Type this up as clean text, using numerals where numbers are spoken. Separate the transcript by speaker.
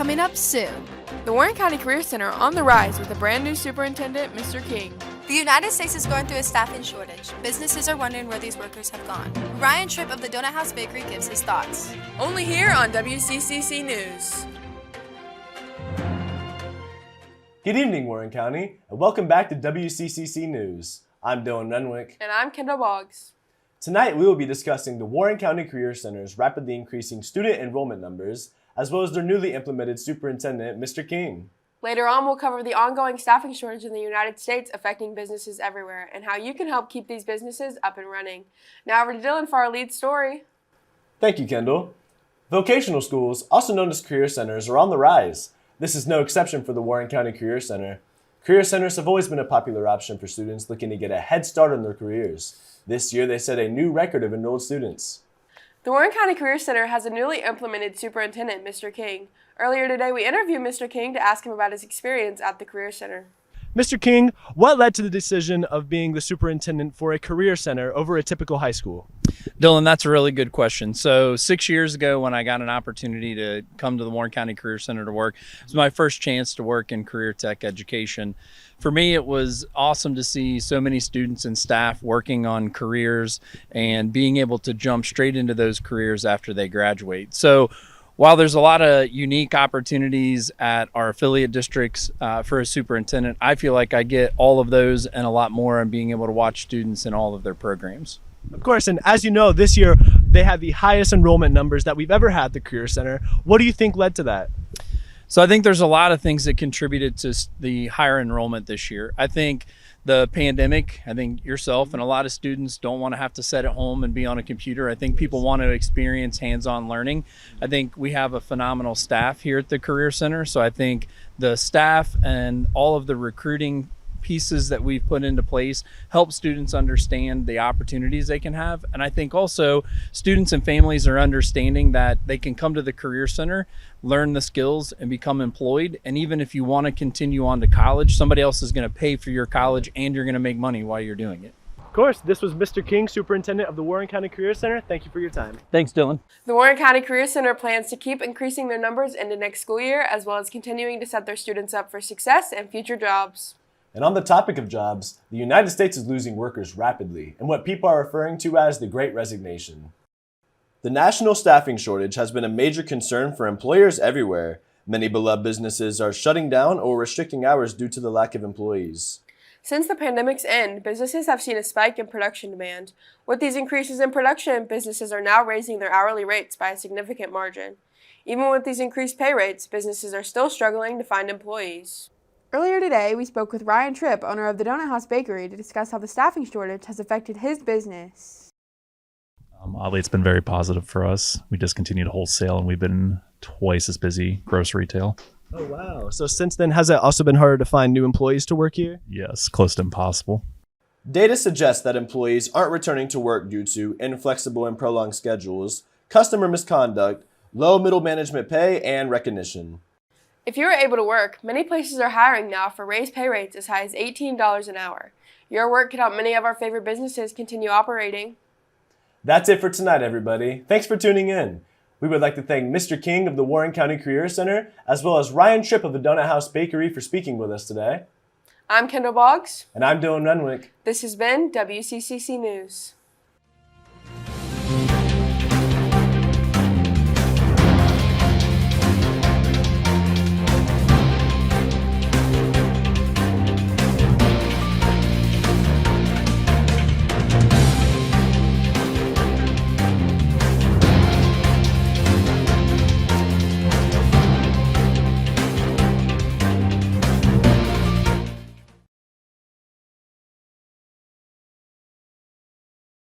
Speaker 1: coming up soon. The Warren County Career Center on the rise with a brand new superintendent, Mr. King.
Speaker 2: The United States is going through a staffing shortage. Businesses are wondering where these workers have gone. Ryan Tripp of the Donut House Bakery gives his thoughts.
Speaker 1: Only here on WCCC News.
Speaker 3: Good evening, Warren County, and welcome back to WCCC News. I'm Dylan Renwick.
Speaker 1: And I'm Kendall Boggs.
Speaker 3: Tonight, we will be discussing the Warren County Career Center's rapidly increasing student enrollment numbers, as well as their newly implemented superintendent, Mr. King.
Speaker 1: Later on, we'll cover the ongoing staffing shortage in the United States affecting businesses everywhere and how you can help keep these businesses up and running. Now over to Dylan for our lead story.
Speaker 3: Thank you, Kendall. Vocational schools, also known as career centers, are on the rise. This is no exception for the Warren County Career Center. Career centers have always been a popular option for students looking to get a head start on their careers. This year, they set a new record of enrolled students.
Speaker 1: The Warren County Career Center has a newly implemented superintendent, Mr. King. Earlier today, we interviewed Mr. King to ask him about his experience at the Career Center.
Speaker 3: Mr. King, what led to the decision of being the superintendent for a career center over a typical high school?
Speaker 4: Dylan, that's a really good question. So 6 years ago when I got an opportunity to come to the Warren County Career Center to work, it was my first chance to work in career tech education. For me, it was awesome to see so many students and staff working on careers and being able to jump straight into those careers after they graduate. So while there's a lot of unique opportunities at our affiliate districts for a superintendent, I feel like I get all of those and a lot more in being able to watch students in all of their programs.
Speaker 3: Of course, and as you know, this year they had the highest enrollment numbers that we've ever had at the Career Center. What do you think led to that?
Speaker 4: So I think there's a lot of things that contributed to the higher enrollment this year. I think the pandemic, I think yourself and a lot of students don't want to have to sit at home and be on a computer. I think people want to experience hands-on learning. I think we have a phenomenal staff here at the Career Center. So I think the staff and all of the recruiting pieces that we've put into place help students understand the opportunities they can have. And I think also students and families are understanding that they can come to the Career Center, learn the skills and become employed. And even if you want to continue on to college, somebody else is going to pay for your college and you're going to make money while you're doing it.
Speaker 3: Of course, this was Mr. King, superintendent of the Warren County Career Center. Thank you for your time.
Speaker 4: Thanks, Dylan.
Speaker 1: The Warren County Career Center plans to keep increasing their numbers into next school year, as well as continuing to set their students up for success and future jobs.
Speaker 3: And on the topic of jobs, the United States is losing workers rapidly in what people are referring to as the Great Resignation. The national staffing shortage has been a major concern for employers everywhere. Many beloved businesses are shutting down or restricting hours due to the lack of employees.
Speaker 1: Since the pandemic's end, businesses have seen a spike in production demand. With these increases in production, businesses are now raising their hourly rates by a significant margin. Even with these increased pay rates, businesses are still struggling to find employees. Earlier today, we spoke with Ryan Tripp, owner of the Donut House Bakery, to discuss how the staffing shortage has affected his business.
Speaker 5: Oddly, it's been very positive for us. We discontinued wholesale and we've been twice as busy gross retail.
Speaker 3: Oh, wow. So since then, has it also been harder to find new employees to work here?
Speaker 5: Yes, close to impossible.
Speaker 3: Data suggests that employees aren't returning to work due to inflexible and prolonged schedules, customer misconduct, low middle management pay, and recognition.
Speaker 1: If you are able to work, many places are hiring now for raised pay rates as high as $18 an hour. Your work could help many of our favorite businesses continue operating.
Speaker 3: That's it for tonight, everybody. Thanks for tuning in. We would like to thank Mr. King of the Warren County Career Center, as well as Ryan Tripp of the Donut House Bakery for speaking with us today.
Speaker 1: I'm Kendall Boggs.
Speaker 3: And I'm Dylan Renwick.
Speaker 1: This has been WCCC News.